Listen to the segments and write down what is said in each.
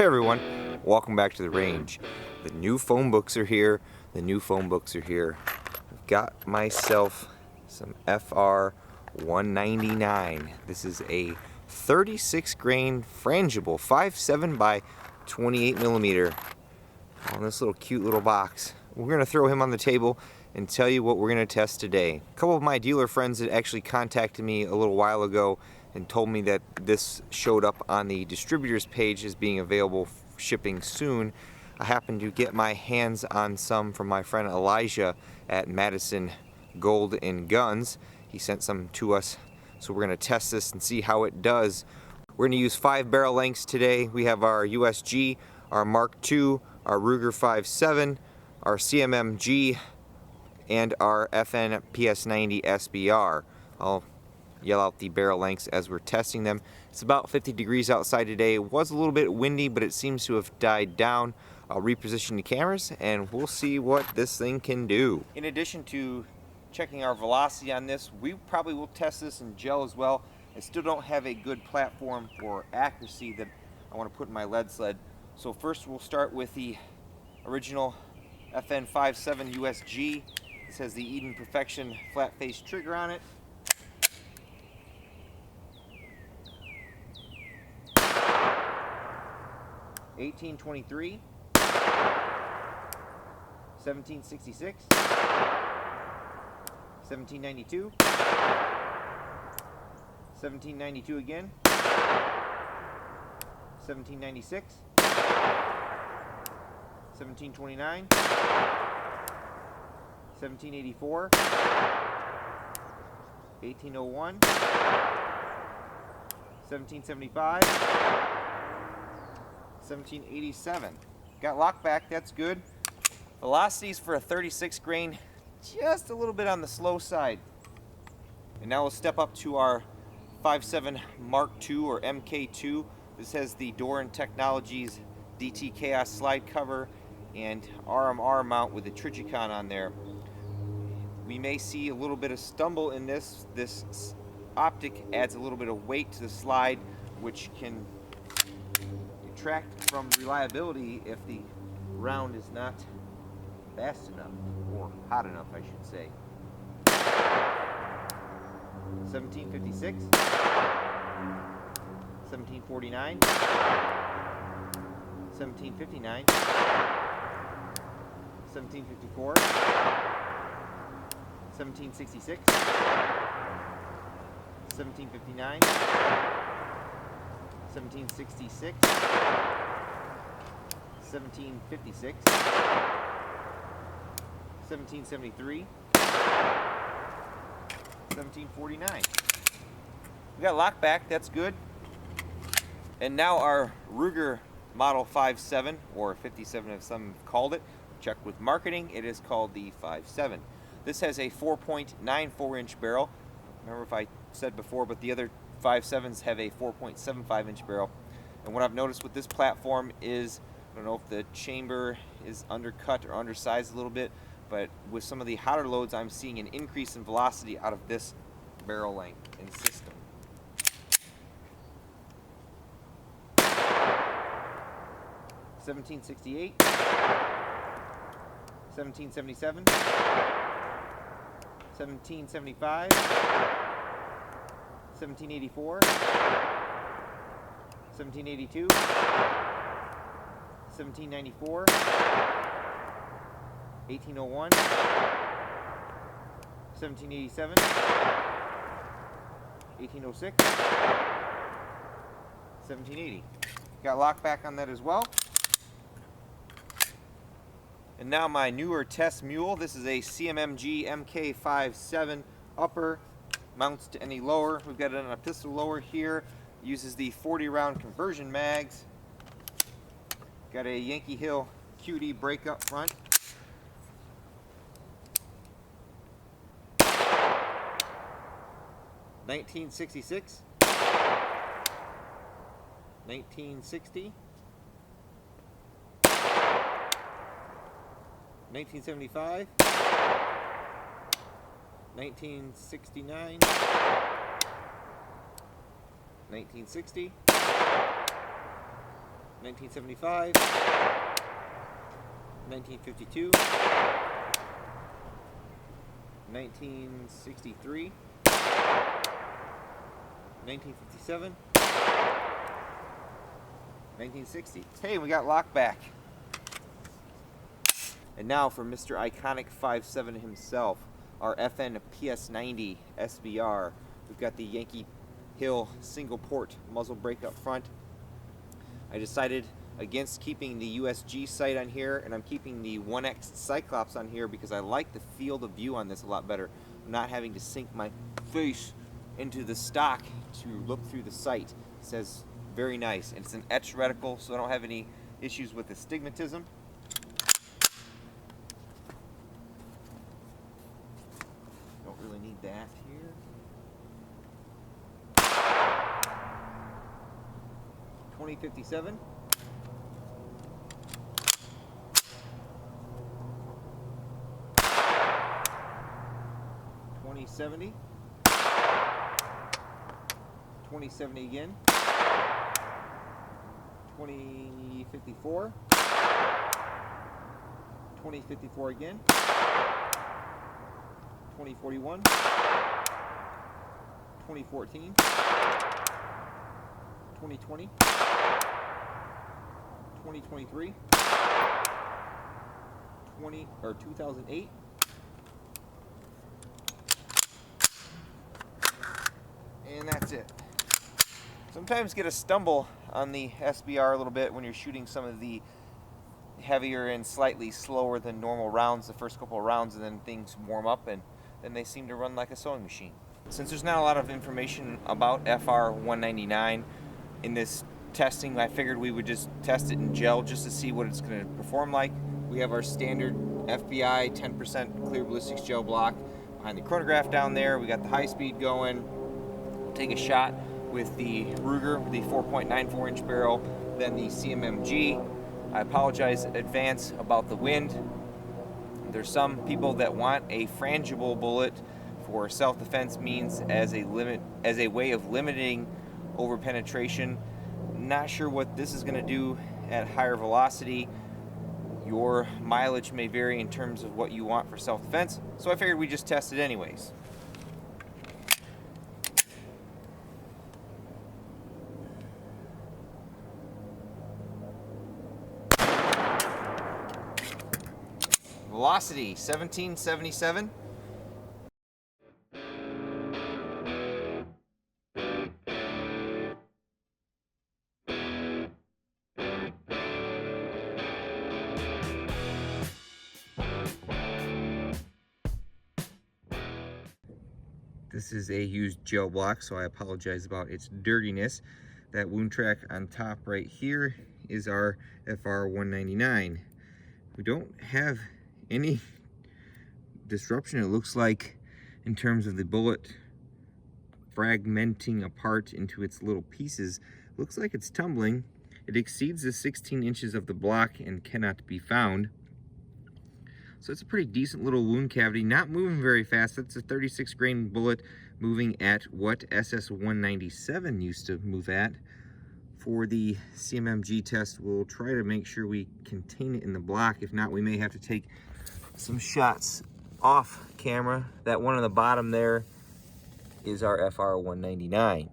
Hey everyone, welcome back to the range. The new phone books are here. I've got myself some FR199. This is a 36 grain frangible 5.7 by 28mm on this little cute little box. We're going to throw him on the table and tell you what we're going to test today. A couple of my dealer friends had actually contacted me a little while ago and told me that this showed up on the distributor's page as being available for shipping soon. I happened to get my hands on some from my friend Elijah at Madison Gold and Guns. He sent some to us, so we're going to test this and see how it does. We're going to use 5 barrel lengths today. We have our USG, our Mark II, our Ruger 5.7, our CMMG, and our FN PS90 SBR. I'll yell out the barrel lengths as we're testing them. It's about 50 degrees outside today. It was a little bit windy, but it seems to have died down. I'll reposition the cameras and we'll see what this thing can do. In addition to checking our velocity on this, we probably will test this in gel as well. I still don't have a good platform for accuracy that I want to put in my lead sled. So first we'll start with the original FN 5.7 USG. This has the Eden Perfection flat face trigger on it. $18.23, $17.66, $17.92, $17.92 again, $17.96, $17.29, $17.84, $18.01, $17.75, $17.87. Got lock back, that's good. Velocities for a 36 grain, just a little bit on the slow side. And now we'll step up to our 5.7 Mark II or MK2. This has the Doran Technologies DT Chaos slide cover and RMR mount with the Trigicon on there. We may see a little bit of stumble in this. This optic adds a little bit of weight to the slide, which can detract from reliability if the round is not fast enough, or hot enough I should say. 1756, 1749, 1759, 1754, 1766, 1759, 1766, 1756, 1773, 1749. We got lock back, that's good. And now our Ruger Model 5.7, or 57 as some have called it. Checked with marketing, it is called the 5.7. This has a 4.94 inch barrel. Remember if I said before, but the other 5.7s have a 4.75 inch barrel. And what I've noticed with this platform is, I don't know if the chamber is undercut or undersized a little bit, but with some of the hotter loads, I'm seeing an increase in velocity out of this barrel length and system. $17.68, $17.77, $17.75, $17.84, $17.82, $17.94, $18.01, $17.87, $18.06, $17.80. Got lock back on that as well. And now my newer test mule. This is a CMMG MK57 upper. Mounts to any lower. We've got it on a pistol lower here. Uses the 40 round conversion mags. Got a Yankee Hill QD brake up front. $19.66, $19.60, $19.75, $19.69, $19.60, 1975, 1952, 1963, 1957, 1960. Hey, we got lock back. And now for Mr. Iconic 5.7 himself, our FN PS90 SBR. We've got the Yankee Hill single port muzzle brake up front. I decided against keeping the USG sight on here, and I'm keeping the 1X Cyclops on here because I like the field of view on this a lot better. I'm not having to sink my face into the stock to look through the sight. It says very nice, and it's an etched reticle, so I don't have any issues with astigmatism. Don't really need that here. .2057, 2070, 2070 again, 2054, 2054 again, 2041, 2014, 2020, 2023, 2008, and that's it. Sometimes get a stumble on the SBR a little bit when you're shooting some of the heavier and slightly slower than normal rounds the first couple of rounds, and then things warm up and then they seem to run like a sewing machine. Since there's not a lot of information about FR199 in this testing, I figured we would just test it in gel just to see what it's going to perform like. We have our standard FBI 10% clear ballistics gel block behind the chronograph down there. We got the high speed going. We'll take a shot with the Ruger, the 4.94 inch barrel, then the CMMG. I apologize in advance about the wind. There's some people that want a frangible bullet for self-defense means as a way of limiting over penetration. Not sure what this is going to do at higher velocity. Your mileage may vary in terms of what you want for self-defense, so I figured we just test it anyways. Velocity 1777. This is a used gel block, so I apologize about its dirtiness. That wound track on top right here is our FR199. We don't have any disruption, it looks like, in terms of the bullet fragmenting apart into its little pieces. Looks like it's tumbling. It exceeds the 16 inches of the block and cannot be found. So it's a pretty decent little wound cavity, not moving very fast. That's a 36 grain bullet moving at what SS197 used to move at. For the CMMG test, we'll try to make sure we contain it in the block. If not, we may have to take some shots off camera. That one on the bottom there is our FR199.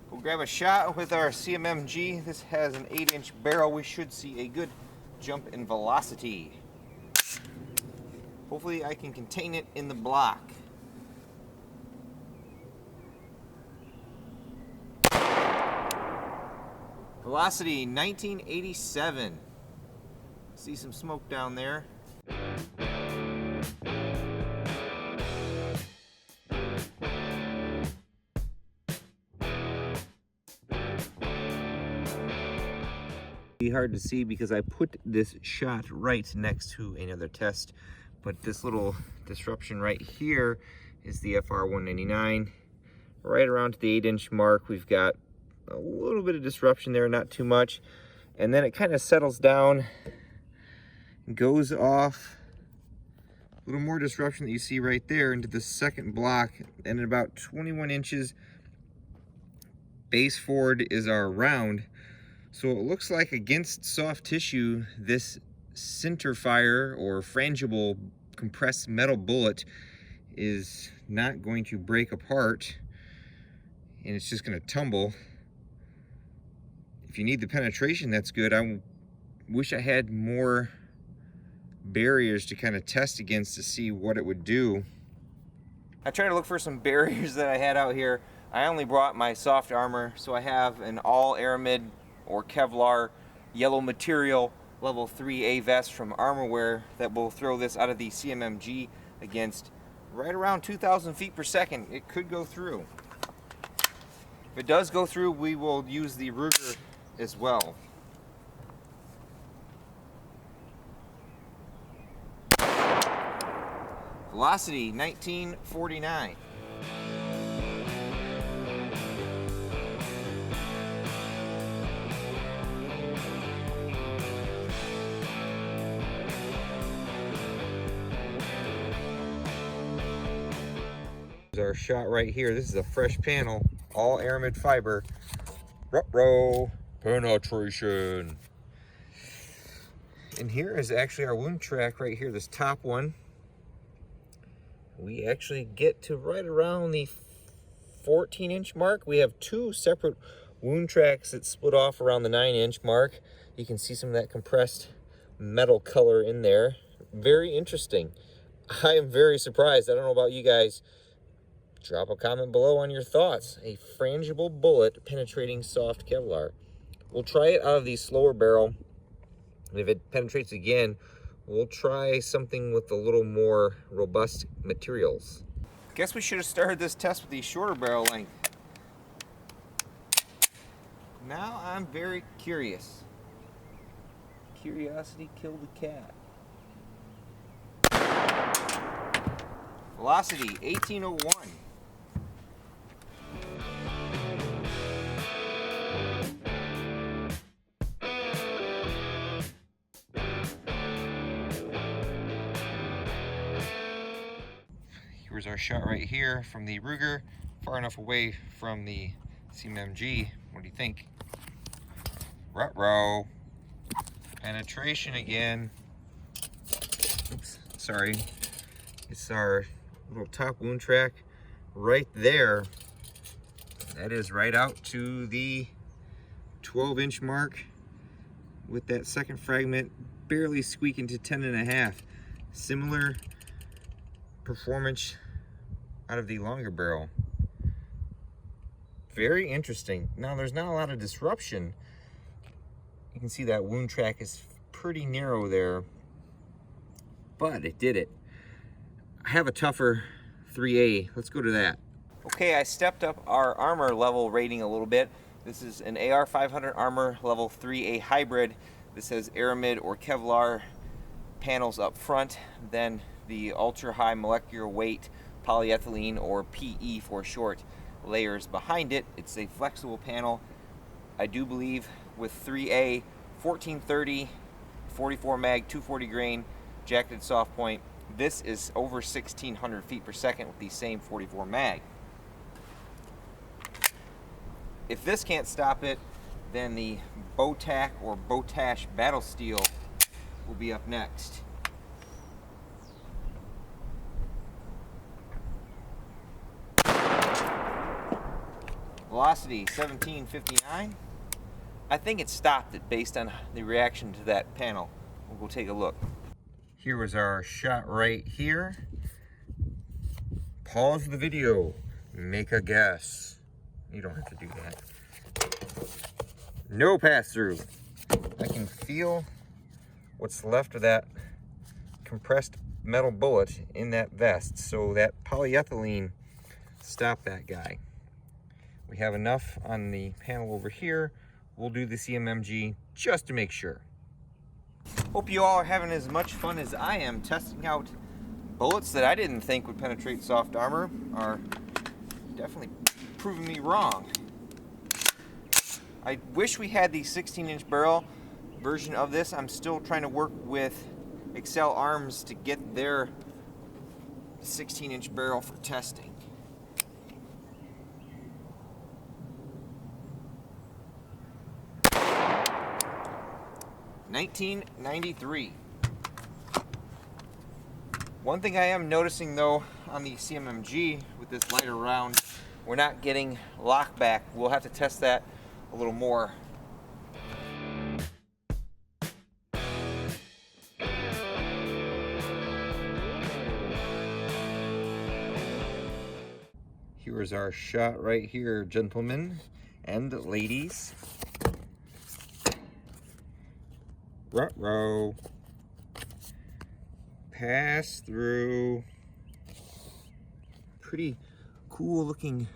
We'll grab a shot with our CMMG. This has an 8-inch barrel. We should see a good jump in velocity. Hopefully I can contain it in the block. Velocity 1987. See some smoke down there. Be hard to see because I put this shot right next to another test, but this little disruption right here is the FR199. Right around to the 8-inch mark, we've got a little bit of disruption there, not too much, and then it kind of settles down, goes off. A little more disruption that you see right there into the second block, and at about 21 inches base forward is our round. So it looks like against soft tissue, this center fire or frangible compressed metal bullet is not going to break apart, and it's just going to tumble. If you need the penetration, that's good. I wish I had more barriers to kind of test against to see what it would do. I tried to look for some barriers that I had out here. I only brought my soft armor, so I have an all aramid or Kevlar yellow material level 3A vest from Armorware that will throw this out of the CMMG against right around 2,000 feet per second. It could go through. If it does go through, we will use the Ruger as well. Velocity 1949. Our shot right here. This is a fresh panel, all aramid fiber. Ruh-roh, penetration. And here is actually our wound track right here, this top one. We actually get to right around the 14-inch mark. We have two separate wound tracks that split off around the 9-inch mark. You can see some of that compressed metal color in there. Very interesting. I am very surprised. I don't know about you guys. Drop a comment below on your thoughts. A frangible bullet penetrating soft Kevlar. We'll try it out of the slower barrel. And if it penetrates again, we'll try something with a little more robust materials. Guess we should have started this test with the shorter barrel length. Now I'm very curious. Curiosity killed the cat. Velocity 1801. Here's our shot right here from the Ruger, far enough away from the CMMG. What do you think? Ruh-roh. Penetration again. Oops, sorry. It's our little top wound track right there. That is right out to the 12-inch mark with that second fragment barely squeaking to 10.5. Similar performance out of the longer barrel. Very interesting. Now there's not a lot of disruption. You can see that wound track is pretty narrow there, but it did it. I have a tougher 3A. Let's go to that. Okay, I stepped up our armor level rating a little bit. This is an AR500 armor level 3A hybrid. This has aramid or Kevlar panels up front, then the ultra high molecular weight polyethylene, or PE for short, layers behind it. It's a flexible panel. I do believe with 3A, 1430, 44 mag, 240 grain, jacketed soft point. This is over 1,600 feet per second with the same 44 mag. If this can't stop it, then the Botac or Botash Battle Steel will be up next. Velocity 1759. I think it stopped it based on the reaction to that panel. We'll go take a look. Here was our shot right here. Pause the video. Make a guess. You don't have to do that. No pass through. I can feel what's left of that compressed metal bullet in that vest. So that polyethylene stopped that guy. We have enough on the panel over here. We'll do the CMMG just to make sure. Hope you all are having as much fun as I am testing out bullets that I didn't think would penetrate soft armor. Are definitely proving me wrong. I wish we had the 16-inch barrel version of this. I'm still trying to work with Excel Arms to get their 16-inch barrel for testing. 1993. One thing I am noticing though on the CMMG with this lighter round, we're not getting lock back. We'll have to test that a little more. Here is our shot right here, gentlemen and ladies. Ruh-roh. Pass through. Pretty cool looking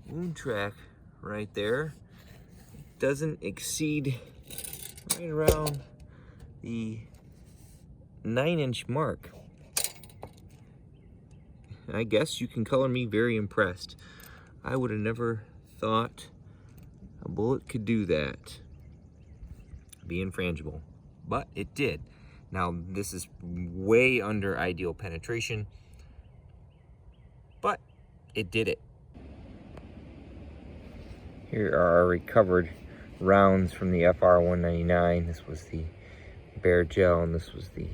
wound track right there. Doesn't exceed right around the 9-inch mark. I guess you can color me very impressed. I would have never thought a bullet could do that, being frangible, but it did. Now this is way under ideal penetration, but it did it. Here are our recovered rounds from the FR199. This was the bare gel and this was the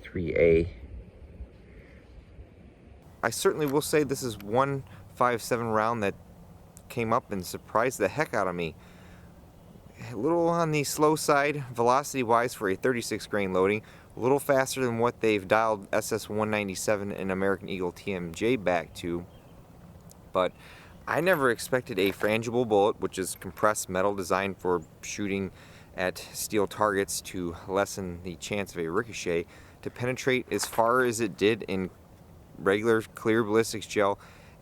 3A. I certainly will say this is one 5.7 round that came up and surprised the heck out of me. A little on the slow side velocity wise for a 36 grain loading, a little faster than what they've dialed SS197 and American Eagle TMJ back to, but I never expected a frangible bullet, which is compressed metal designed for shooting at steel targets to lessen the chance of a ricochet, to penetrate as far as it did in regular clear ballistics gel,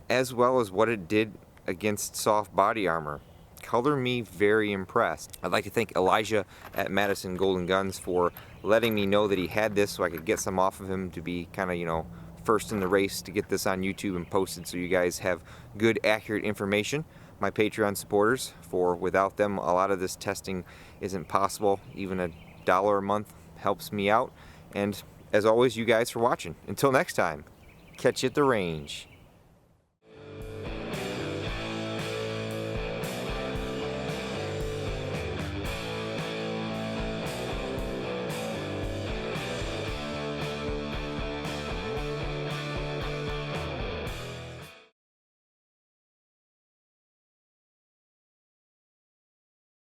as well as what it did against soft body armor. Color me very impressed. I'd like to thank Elijah at Madison Golden Guns for letting me know that he had this so I could get some off of him to be kind of, you know, first in the race to get this on YouTube and posted so you guys have good, accurate information. My Patreon supporters, for without them a lot of this testing isn't possible. Even $1 a month helps me out. And as always, you guys for watching. Until next time, catch you at the range.